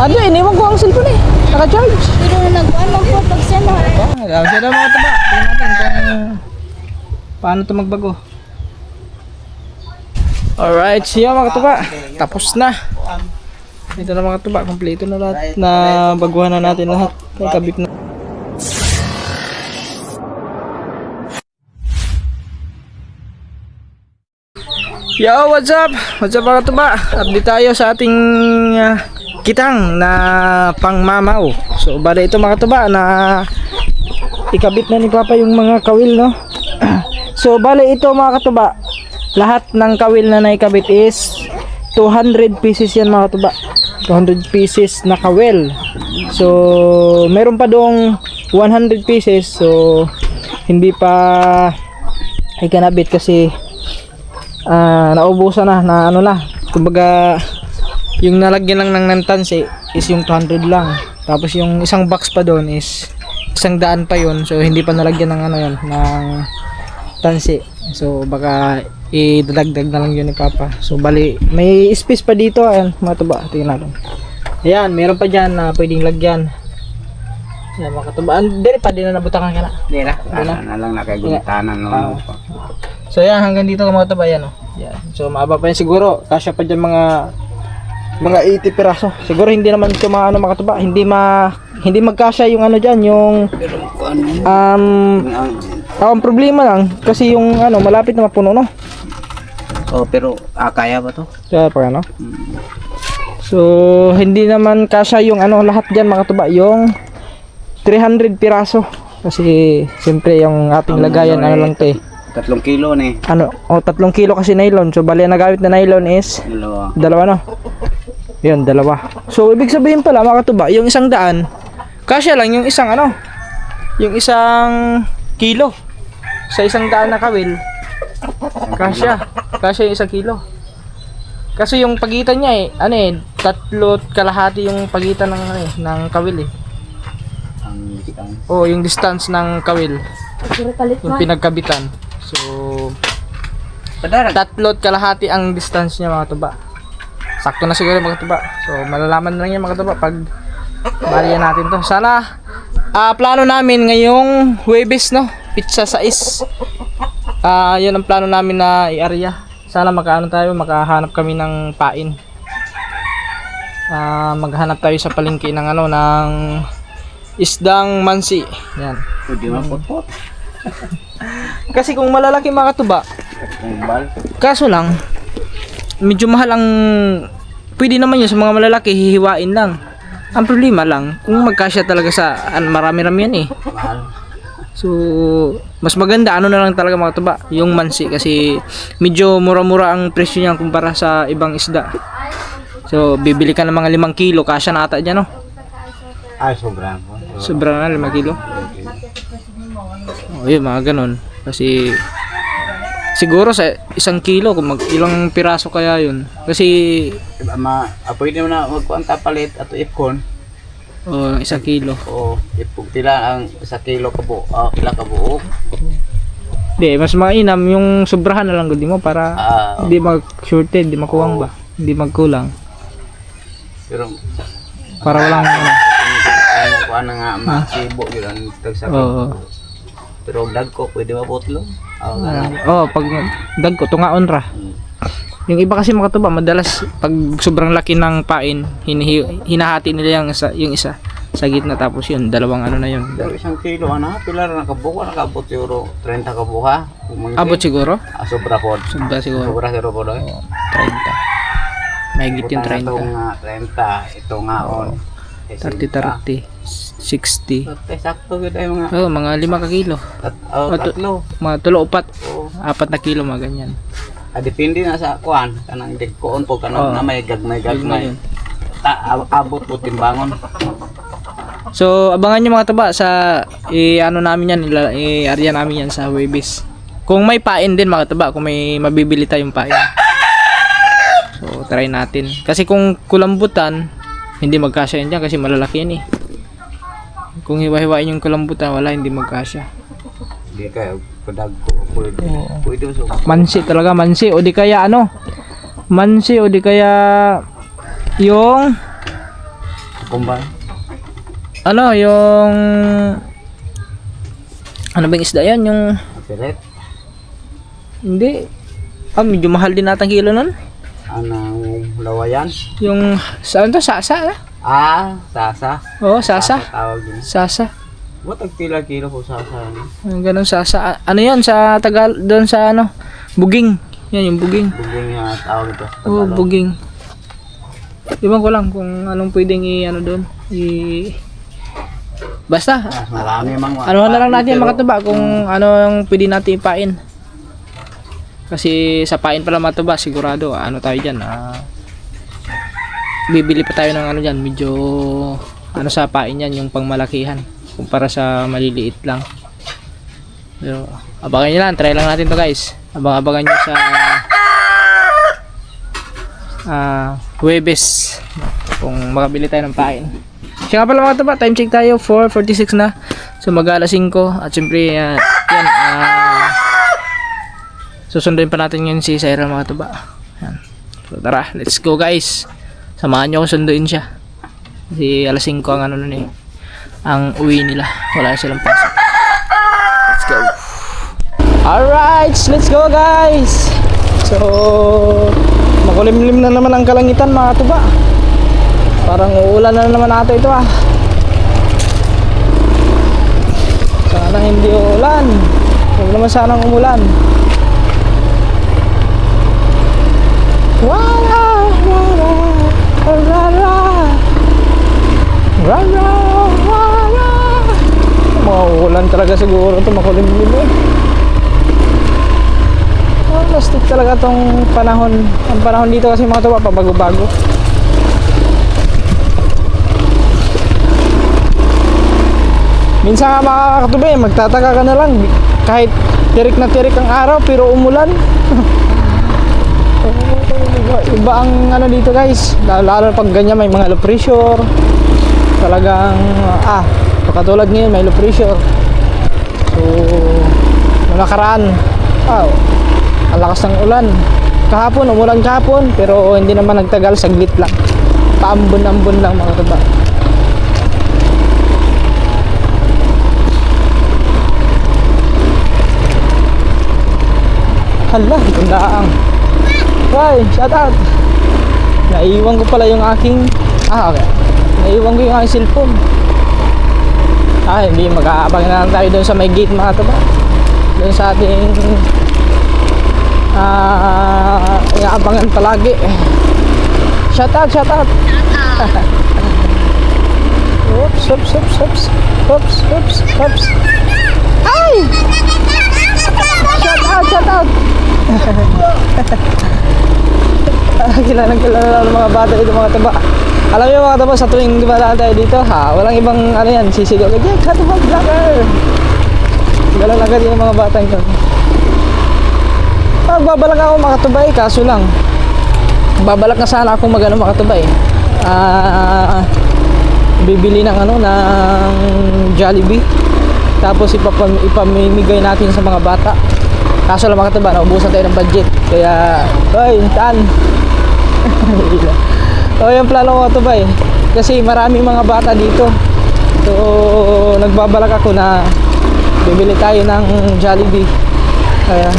Ado, iniwan ko ang cellphone eh. Naka-charge. Pero nag-ano po pag seno. Alam siya na mga tuba. Tingnan natin kung paano ito magbago. Alright, siya mga tuba. Tapos na. Ito na mga tuba. Kompleto na lahat. Na baguhan na natin lahat. Nakabit na. Yo, what's up? What's up mga tuba? Update tayo sa ating kitang na pangmamaw. So, bale ito mga tuba na ikabit na ni Papa yung mga kawil, no? So, bale ito mga katuba, lahat ng kawil na naikabit is 200 pieces yan mga tuba. 200 pieces na kawil. So, meron pa dong 100 pieces. So, hindi pa ikanabit kasi naubusan na ano na. Kumbaga, yung nalagyan lang ng nantansi is yung 200 lang. Tapos yung isang box pa doon is 100 pa yun. So, hindi pa nalagyan ng ano yun, ng tansi. So, baka idadagdag na lang yun ni Papa. So, bali, may space pa dito. Ayan, mga tuba. Tingnan natin. Ayan, meron pa dyan na pwedeng lagyan. Ayan, mga tuba. Dili pa, di na nabutakan ka na. Di na. Na lang nakaguntanan lang. So, ayan, hanggang dito mga tuba. Ayan, Ayan. So, maaba pa yan siguro. Kasya pa dyan mga 80 piraso. Siguro hindi naman ito mga ano mga tuba. Hindi magkasya yung ano dyan, yung ang problema lang kasi yung ano malapit na mapuno, no? Oh, pero kaya ba to? Kaya pa ano? So, hindi naman kasya yung ano lahat diyan mga tuba, yung 300 piraso. Kasi siyempre yung ating lagayan ano lang 'te. 3 kilo ni. Ano, 3 kilo kasi nylon. So, bali na gamit na nylon is dalawa no? Yun, dalawa. So, ibig sabihin pala mga tuba, yung 100 kasya lang yung isang ano, yung isang kilo. Sa 100 na kawil kasya yung 1 kilo. Kasi yung pagitan niya ano 3 kalahati yung pagitan ng ano ng kawil Ang distance. yung distance ng kawil. Yung pinagkabitan. So, 3 kalahati ang distance niya mga tuba. Sakto na siguro mga tuba. So, malalaman lang yan mga tuba pag balian natin to. Sana plano namin ngayong Huwebes, no? Pizza size. Yan ang plano namin na i-area. Sana makahanap kami ng pain. Maghanap tayo sa palengke ng ano ng isdang mansi. Yan. Pwede mapot-pot. Kasi kung malalaki mga tuba, Kumbal. kaso lang medyo mahal ang pwede naman yun sa mga malalaki, hihiwain lang. Ang problema lang kung magkasya talaga sa marami-rami yan Mahal. So, mas maganda ano na lang talaga mga tuba, yung mansi kasi medyo mura-mura ang presyo niya kumpara sa ibang isda. So, bibili ka ng mga 5 kilo, kasya na ata dyan, no? Ay, sobrang. Sobra na 5 kilo. Yun, mga ganun. Kasi siguro sa 1 kilo kung ilang piraso kaya yun. Kasi Pwede mo na magkuanta palit ato ipkon. 1 kilo. O ipog tila ang 1 kilo kabo. Pila ka buok. Di, mas mainam yung sobrahan na lang gudi mo para hindi mag-shorted, di makuwang ba? Hindi magkulang. Pero Para walang ano. Kuan nga masibo yun ang tagsa. Oo. Pero dagko pwede maputlo. Pag dagko tungaon ra. Yung iba kasi mga tuba, madalas pag sobrang laki ng pain, hinahati nila yung isa sa gitna tapos yun, dalawang ano na yun. Pero 1 kilo pila ra nakabuka nakabot siguro 30 ka buka. Abot siguro? Sobra pod. Sobra siguro. Sobra siguro pod. 30. Mahigit yung 30. Ito nga 30, ito nga on. 30, 60. Sakto gud ay mga Mga 5 ka kilo. tatlo. Mga 4 na kilo mga ganyan. Depende na sa kuan kanang digkoon po kanang na may gagmay. Abot po timbangon. So, abangan nyo mga taba sa ano namin yan, i-area namin yan sa Huwebes. Kung may pain din mga taba, kung may mabibili tayong pain. So, try natin. Kasi kung kulambutan, hindi magkasya yan dyan kasi malalaki yan Kung hiwa-hiwain yung kulambutan, wala, hindi magkasya. Hindi kayo kadagko pwede. Pwede so. Mansi talaga, mansi o di kaya ano? Mansi o di kaya yung Kumbay. Ano, yung... Ano bang isda yan? Yung... Piret. Hindi. Medyo mahal din natang kilo nun. Anong lawayan? Yung... Saan to? Sasa? Sasa. Oo, sasa. Tawag din. Sasa. Ba't kilo po sasa? Ganun sasa. Ano yan sa Tagal... Doon sa ano? Buging. Yan yung buging. Buging nga tawag ito sa Oo, Tagalog. buging. Iwan ko lang kung anong pwedeng ano doon. Basta. Marami mga. Ano na lang natin mga tuba kung ano yung pwede natin ipain. Kasi sa pain pala mga tuba, sigurado ano tayo dyan. Bibili pa tayo ng ano dyan. Medyo ano sa pain yan, yung pangmalakihan. Kumpara sa maliliit lang. Pero abangan nyo lang, try lang natin to guys. Abang-abangan nyo sa Huwebes kung makabili tayo ng pain. Siya nga pala mga tuba, time check tayo 4:46 na. So mag-alas 5 at syempre yan susunduin pa natin yun si Syra mga tuba. Yan. So tara, let's go guys. Samahan nyo ako sunduin siya. Kasi alas 5 ang ano nun ang uwi nila. Wala na silang pasok. Let's go. Alright, let's go guys. So makulimlim na naman ang kalangitan mga tuba. Parang uulan na naman ata ito Sana hindi uulan. Huwag naman sanang umulan. Wala, wala, wala, wala, wala. Mauulan talaga siguro ito, makulimlim plastic talaga tong panahon. Ang panahon dito kasi mga tuba pabago-bago. Minsan nga mga katubi, magtataka ka na lang kahit tirik na tirik ang araw pero umulan. Iba ang ano dito guys, lalo pag ganyan may mga low pressure. Talagang katulad ngayon may low pressure. So nung nakaraan, ang lakas ng ulan. Kahapon, umulan kahapon, pero hindi naman nagtagal, saglit lang. Paambon-ambon lang mga tuba. Hala, tundaang. Hoy, shout out. Naiwan ko pala yung aking okay. Naiwan ko yung aking cellphone. Hindi, mag-aabang na lang tayo doon sa may gate mga tuba. Doon sa ating inaabangan palagi. Shout out. Oops. Ay! Shout out. Kilalang ng mga bata dito mga taba. Alam niyo mga taba, sa tuwing dumadaan tayo dito walang ibang ano yan, sisigaw ka dyan, katubag vlogger. Galang agad yung mga bata ito. Magbabalak ako makatubay, kaso lang babalak na sana ako magano makatubay. Bibili ng ng Jollibee. Tapos ipamimigay natin sa mga bata. Kaso lang makatubay, naubusan tayo ng budget. Kaya, tan. Yung plano ko makatubay. Kasi maraming mga bata dito. So, nagbabalak ako na bibili tayo ng Jollibee. Kaya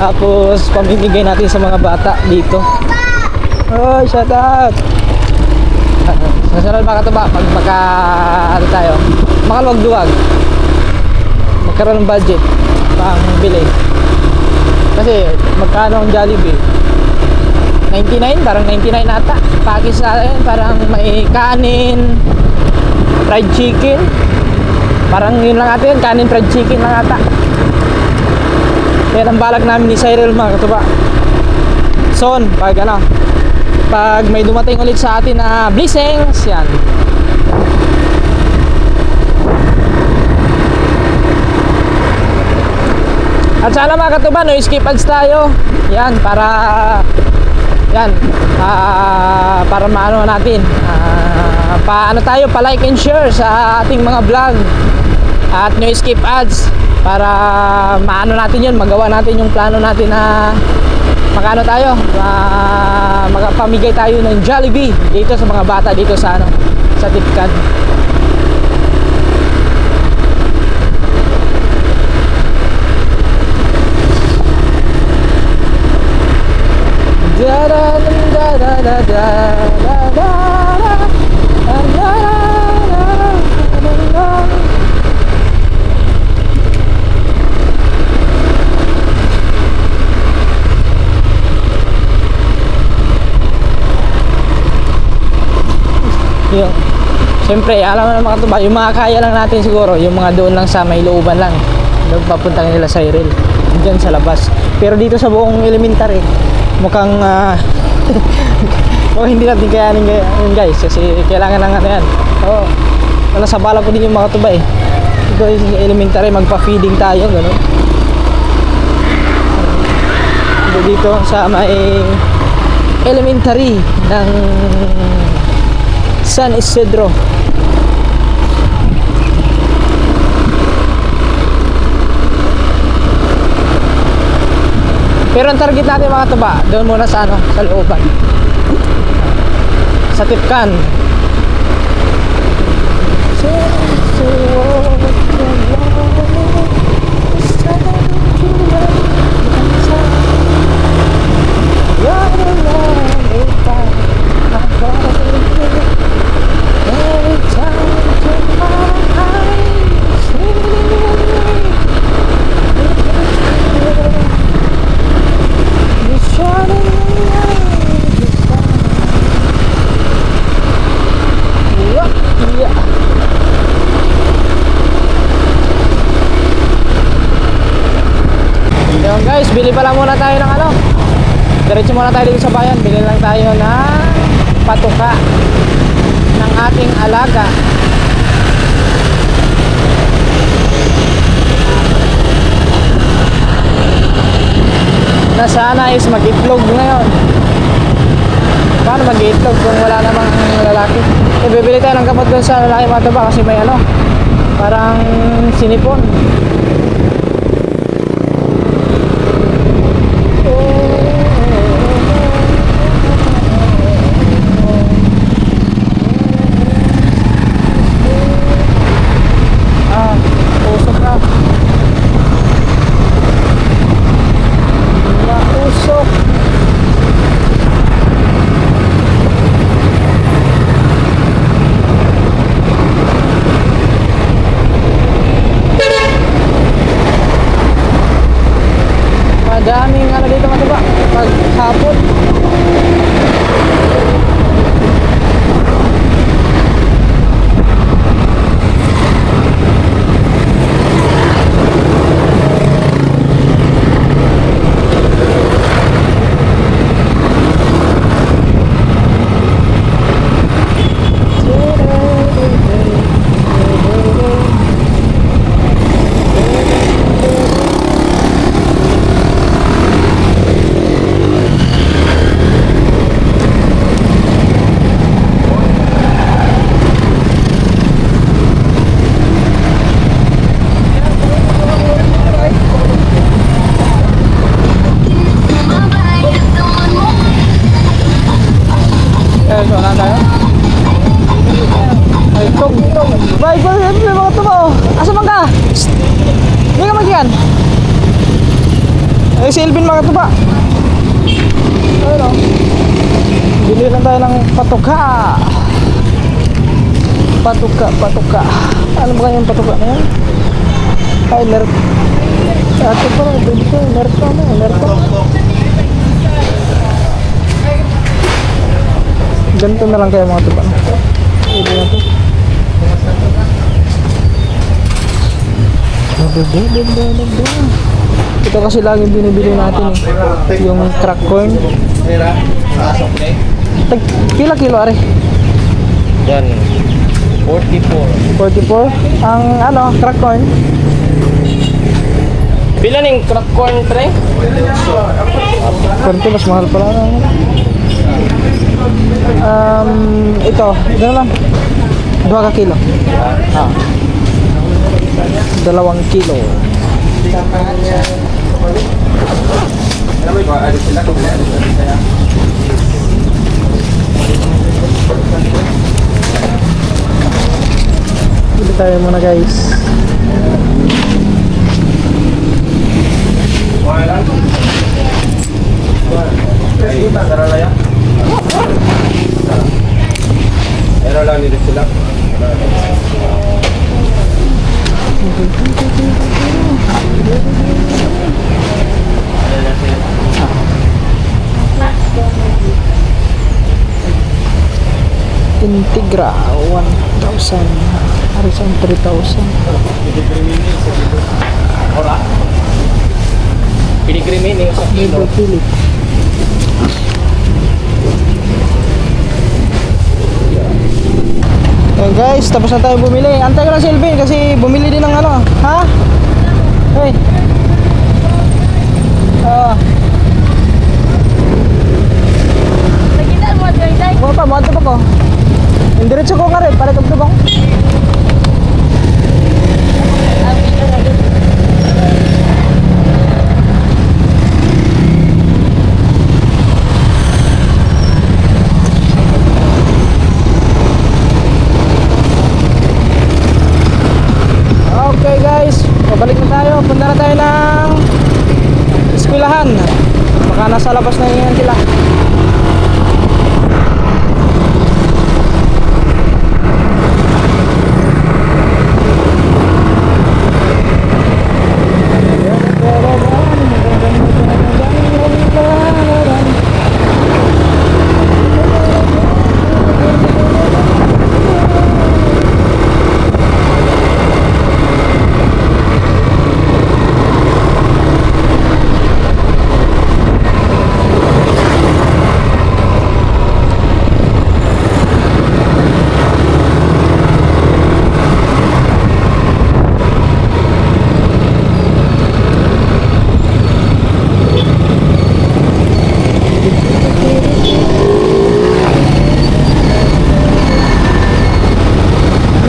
tapos pamimigay natin sa mga bata dito. Shout out. Sasunod mga katuba, pag tayo, makaluwag-duwag, magkaroon ng budget pang bili. Kasi magkano ang Jollibee? 99, parang 99 ata. Package natin, parang may kanin, fried chicken. Parang yun lang ata yun, kanin, fried chicken lang ata. Yan ang balak namin ni Cyril mga katuba. Son, pag may dumating ulit sa atin na blessings, yan. At sana mga katuba, no skip ads tayo. Yan, para maano natin. Paano tayo, pa-like and share sa ating mga vlog. At no skip ads para maano natin yun, magawa natin yung plano natin na Makano tayo? Magpamigay tayo ng Jollibee dito sa mga bata dito sa ano, sa Tipcan. Da da da da da da da da da da. Yun. Siyempre, alam mo naman katuba, yung mga kaya lang natin siguro, yung mga doon lang sa may looban lang. Papunta nila sa Iril, dyan sa labas. Pero dito sa buong elementary, mukhang hindi natin kayanin yun guys, kasi kailangan ng ano yan. Nasa bala ko din yung mga tuba eh. Ito yung elementary, magpa-feeding tayo, gano'n. Dito sa may elementary ng San Isidro. Pero ang target natin mga tuba, doon muna sa ano, sa looban. Sa Tipcan. Yun guys, bili pa lang muna tayo ng ano. Diretso muna tayo dito sa bayan. Bili lang tayo ng patuka ng ating alaga. Na sana is mag-itlog ngayon. Paano mag-itlog kung wala namang lalaki? Bibili tayo ng gamot doon sa lalaki mataba kasi may ano, parang sinipon. Usok na. Usok. Madaming ano dito mataba pag hapon. So, na tayo? Ay, tog. Bye, may mga tuba oh. Asa man ka? Psst. Hindi ka magyan. Ay, si Elvin mga tuba. Ayun oh. Bili lang tayo ng patuka. Patuka. Ano ba kanyang patuka na yan? Ay, nerf. Ito pa lang, ito nerf pa na, nerf pa. Ganito na lang kaya mga tuba. Pwede na ito. Ito kasi laging binibili natin eh. Yung crack corn. Pila kilo are? Yan. 44. 44? Ang ano, crack corn? Pila ning crack corn pre? 40 mas mahal pala na. Ito, gano'n lang. 2 ka kilo. 2 kilo. Alam mo ba, alis sila kung alis kaya. Dito tayo muna guys. Pero lang nila sila. Integra 1,000. Horizon 3,000. Ora. Pinigrimini sa kilo. Philip. Ayan guys, tapos na tayo bumili. Antay ko lang si Elvin kasi bumili din ng ano. Ha? Hey. Nakita mo, Day. Mo pa, mo pa ko. Indiretso ko nga rin, para tugtugong. Okay guys, pabalik na tayo. Punta na tayo ng eskwelahan. Baka nasa labas na yan sila.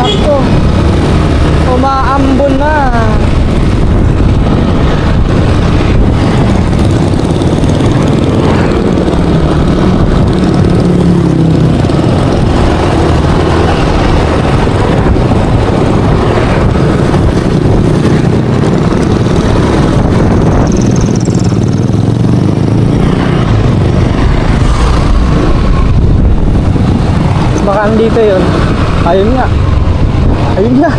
Nako, umaambon na. Baka andito yun. Ayun nga. Ayun na.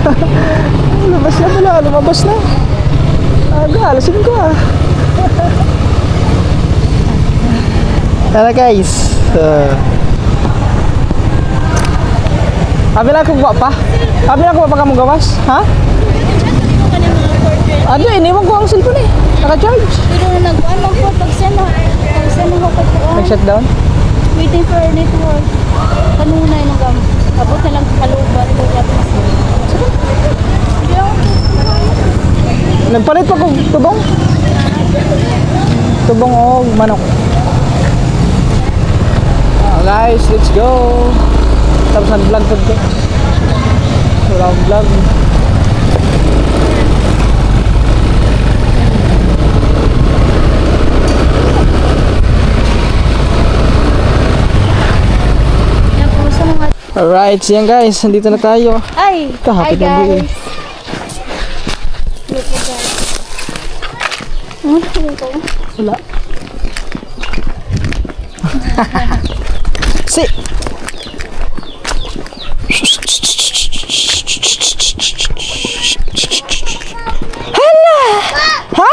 Lumabas na pala. Lumabas na. Aga, alasin ko ah. Tara guys. Abi lang kung pa? Abi lang kung pa ka mong gawas? Ha? Ano, iniwan ko ang cellphone eh. Naka-charge. Pero nag-kuan lang po pag-send ako pag-kuan. Nag-shutdown? Waiting for network. Kanunay nung abot na lang kaluban ko yapos. Nagpalit pa kong tubong? Tubong o manok. Guys, let's go. Tapos nag-vlog ko dito. Wala akong vlog. Alright, siyan guys, nandito na tayo. Ay! Kahapit na buhay. Look at that. Ano ito? Wala. Si. Hala! Ha?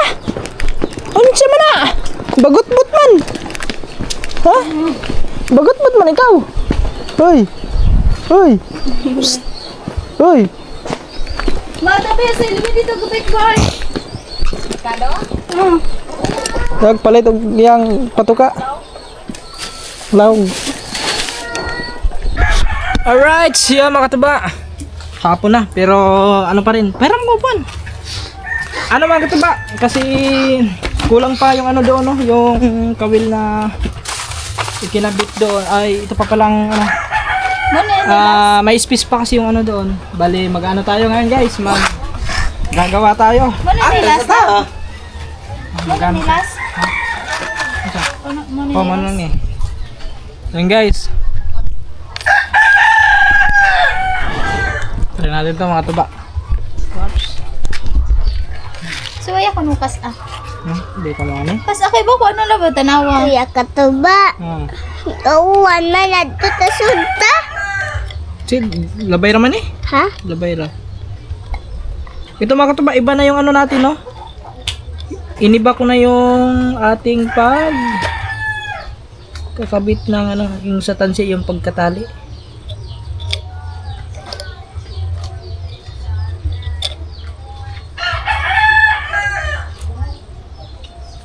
Ano siya man na? Bagot-but man. Ha? Bagot-but man ikaw. Hoy. Hoy. Psst. Hoy. Matabi sa ilimi dito gupit boy. Kado? Nagpalit og yang patuka. Laog. Alright, siya mga katuba. Hapon na, pero ano pa rin. Pero magupan. Ano mga katuba? Kasi kulang pa yung ano doon, no? Yung kawil na ikinabit doon. Ay, ito pa palang ano. May space pa kasi yung ano doon. Bali, mag-ano tayo ngayon guys. Gagawa tayo. Muna nilas na? Muna Magano? nilas? Oh, manang ni. Yan guys. Try natin ito mga tuba. Oops. So, ay ako nung kas Hindi ka lang eh. Kas akay ba ko ano na ba tanawa? Kuya katuba. Uwan na nadto ta sunta. Si, labay raman eh. Ha? Labay ra. Ito mga katuba, iba na yung ano natin, no? Iniba ko na yung ating kakabit ng ano, yung sa tansi, yung pagkatali.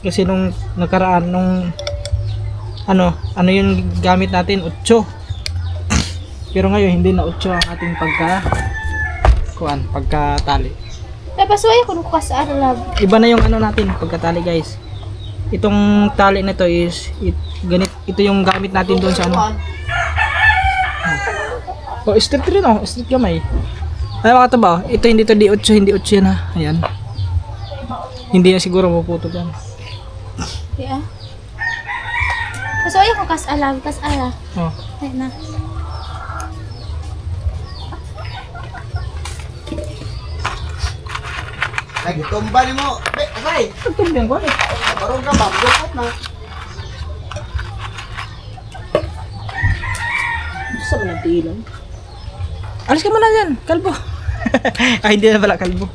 Kasi nung nakaraan, ano yung gamit natin, 8. Pero ngayon, hindi na 8 ang ating pagkatali. Tapos ay ako nung kas lab. Iba na yung ano natin, pagkatali guys. Itong tali na to is, ito yung gamit natin doon sa ano. Oh, straight rin oh, straight kamay. Ay mga tabaw, ito hindi to D8, hindi 8 yan ha. Ayan. Hindi na siguro maputo yan. Yeah. So ay ako kas lab, kas ala. Oh. Ay na. Lagi tumba ni mo. Ay, Tumbiyan ko eh. barong ka ba? Bukot na. Sa mga tilang. Alis ka muna dyan, kalbo. Ay, hindi na pala kalbo.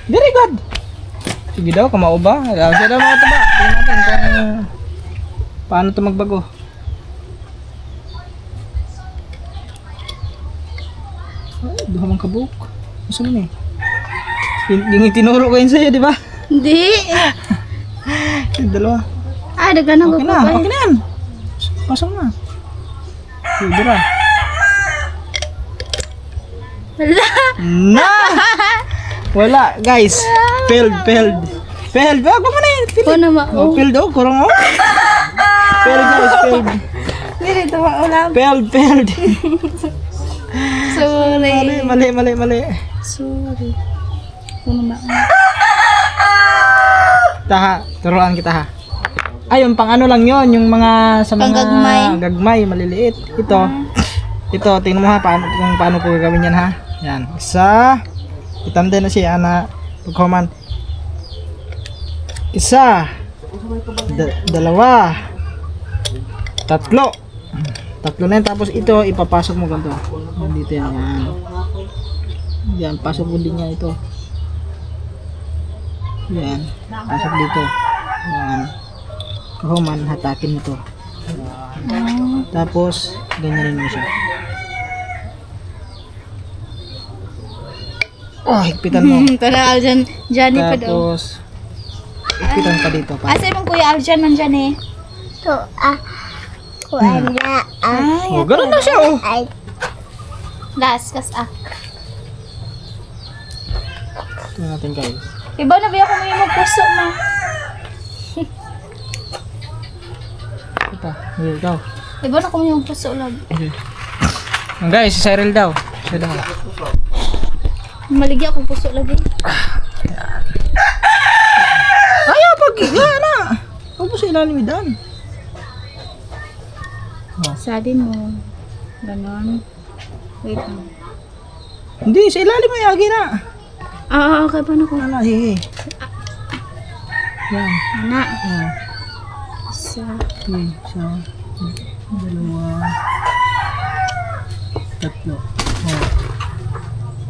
Very good. Sige daw, kamao ba? Siya daw mga taba. Tingnan natin kung paano ito magbago. Ay, duha mang kabuk. Masa mo eh? Yung tinuro ko yun sa'yo, di ba? Hindi. Yung dalawa. Ah, dagan ako Okay na, okay na yan. Pasok na. Sige, dira. Wala. Na! Wala, guys. Failed. Wag mo na yun. Ko na Oh, failed oh, kurang oh. Failed guys, failed. Dili to wala. Failed. Sorry. Mali. Sorry. Ko na Taha, turuan kita ha. Ayun, pang ano lang yon, yung mga sa mga Panggagmay. gagmay, maliliit. Ito, tingnan mo ha, kung paano ko gagawin yan ha. Yan, isa. Itanda na siya na pagkuman. Isa. Dalawa. Tatlo na yan, tapos ito, ipapasok mo ganito. Dito yan, yan. Yan, pasok mo din niya ito. Yan, pasok dito. Yan. Kahuman, hatakin mo to. Tapos, ganyanin mo siya. Oh, higpitan mo. Para Aljan, Johnny pa daw. Tapos, higpitan pa dito. Pa. Asa mong kuya Aljan man dyan eh? To kuan na. Oh, ganun na siya oh. Ay, Last, kas Tingnan natin guys. Iba na ba ako may magpuso na? Ito, here daw. Iba na ko may magpuso lang. Ang guys, si Cyril daw. Siya daw. Maligya akong puso lagi. Ayaw, pag yan na. Huwag mo sa ilalim idan. Sadin mo. Ganon. Wait lang. Hindi, sa ilalim mo yagi na. Okay pa na ko. Ano, sige. Yan. Anak. Oh. Isa. Okay, isa. Dalawa. Tatlo. Oh.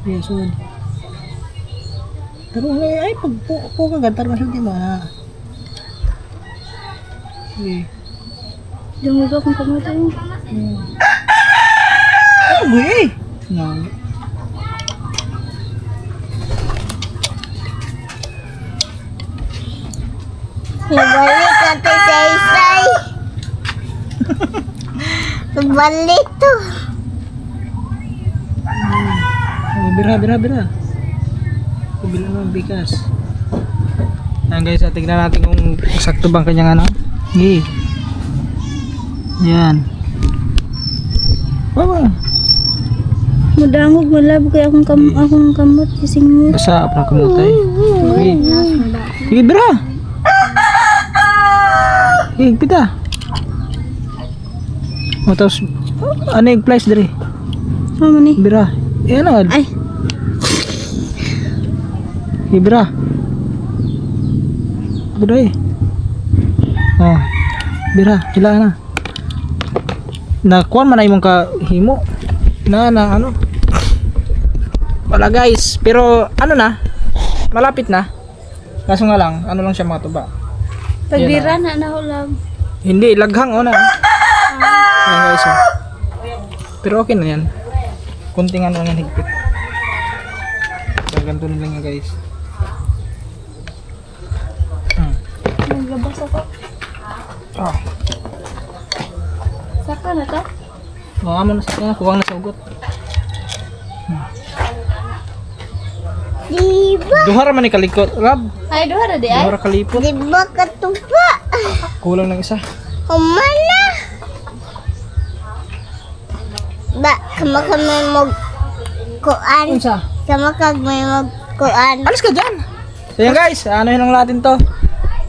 Okay, sunod. Pero ay, pag po kagantar masyad di ba? Okay. Dumuga kong kamatay. Ano ba eh? No. ibalik ka to say. Ibalik to. Oh, bira. Pabila ng bigas. Ayan guys, tignan natin kung sakto bang kanyang ano. Sige. Yan. Baba. Madangog malab kaya akong kamot. Kising mo. Basa, apra kumutay. Okay. Sige, bira. Higpit ah. O tapos, ano yung place diri? Ano ni? Bira. Ano? Ay. Bira. Bira eh. Oh. Bira, ila na. Nakuha man na imong kahimo. Na ano. Wala guys, pero ano na? Malapit na. Kaso nga lang, ano lang siya mga tuba. Pagbira na nahulam. Hindi, laghang o na. Yan guys oh. Pero okay na yan. Kunting ano lang yan higpit. Ganito na lang yan guys. Naglabas ako. Oh. Saka na to? Mga mo na sa kuwang na sa ugot. Diba? Duha ra man ni kalikot. Rab, Ay, duha na di ay. duha ra kalipot. Diba katupa? Kulang ng isa. Humana. Ba, kami mag kuan. Unsa? May mag kuan. Alis ka dyan. So yan guys, ano yun lang natin to.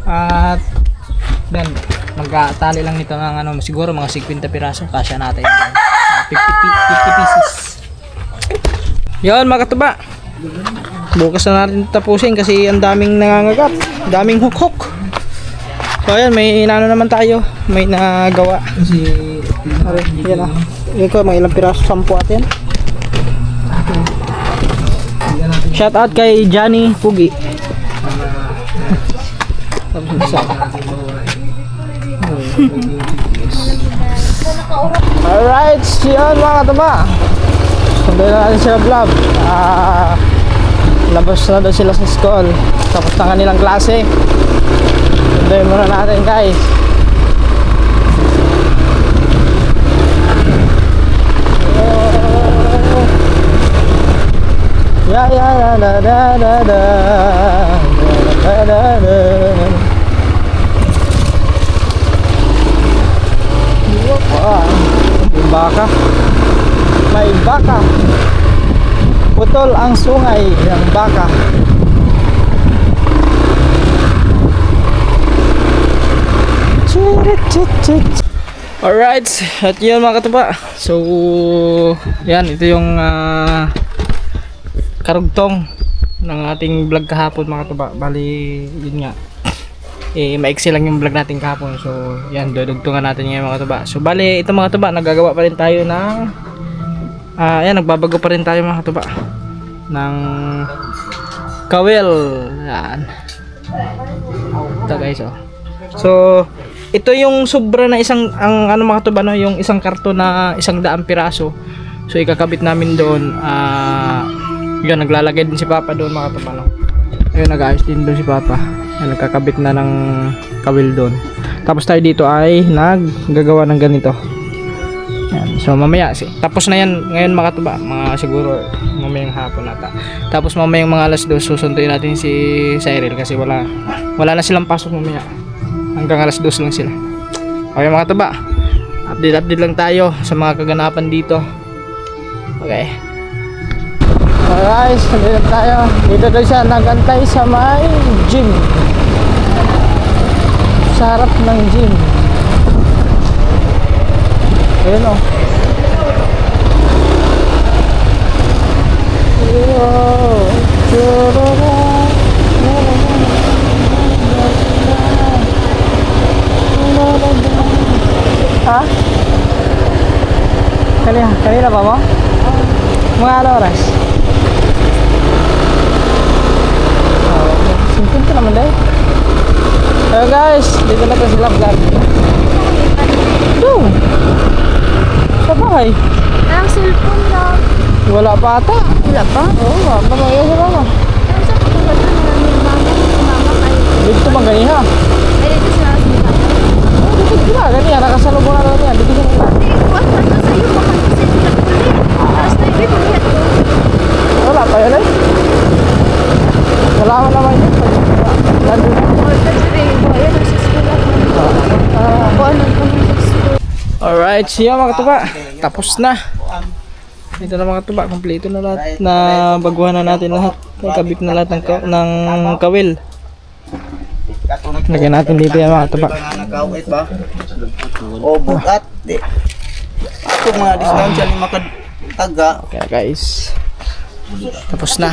At yan, magkatali lang nito ng ano, siguro mga 50 piraso. Kasya natin yan. 50 pieces. Yan mga katuba. Bukas na natin tapusin kasi ang daming nangangagat. Daming hook-hook. So ayan, may inano naman tayo. May nagawa. Kasi, yan ah. Yan ko, mga ilang piraso, 10 atin. Shout out kay Johnny Pugi. Alright, yun mga katuba. Sunday na natin sila vlog. Labas na daw sila sa school. Tapos na kanilang klase. Sunday muna natin guys. Ya ya la la da da da da da da. May baka. May baka. Putol ang sungay ng baka. Alright, at yun mga katuba. So, yan, ito yung karugtong ng ating vlog kahapon mga katuba. Bali, yun nga. Maiksi lang yung vlog natin kahapon. So, yan, dudugtungan natin ngayon mga katuba. So, bali, ito mga katuba, nagagawa pa rin tayo ng yan, nagbabago pa rin tayo mga katuba ng kawil. Yan. Ito guys, oh. So, ito yung sobra na isang, ang ano mga katuba, no, yung isang karton na 100 piraso. So, ikakabit namin doon. Yan, naglalagay din si Papa doon mga katuba, no. Ayun, nag-ayos din doon si Papa. Yan, nagkakabit na ng kawil doon. Tapos tayo dito ay naggagawa ng ganito. Yan. So mamaya, tapos na yan ngayon mga katuba, mga siguro mamayang hapon nata. Tapos mamayang mga alas 2 susunduin natin si Cyril kasi wala na silang pasok mamaya. Hanggang alas 2 lang sila. Okay mga katuba, update lang tayo sa mga kaganapan dito. Okay. Alright, dito tayo. Dito daw siya nagantay sa may gym. Sa harap ng gym. Ayun o. Ha? Kanina pa mo? Mga ano oras? Simple ka naman dahil. So guys, dito na ito sila vlog. Doon. Sa bahay. Ang cellphone lang. Wala pa ata. Wala pa? Oo, wala pa mga sa mama. Ang sa pagkakas na namin mama kayo. Dito bang ganiha? Ay, dito sa asin pa. Dito sila, ganiha. Nakasalubong na namin yan. Dito sila. Hindi, kuwan pa to sa'yo. Baka kasi sila tuloy. Tapos tayo, may bumihat ko. Wala pa yun eh. Wala ka naman yun. Nandun na. Oh, that's very good. Ayan, nasa school ako. Kuwan lang kami sa school. Alright, siya mga katuba. Tapos na. Ito na mga katuba. Kompleto na lahat. Na baguhan na natin lahat. Kabit na lahat ng kawil. Lagyan natin dito yan mga tuba. Nakawit ba? O bukat. Di. Ito mga distansya ni makataga. Kaya guys, tapos na.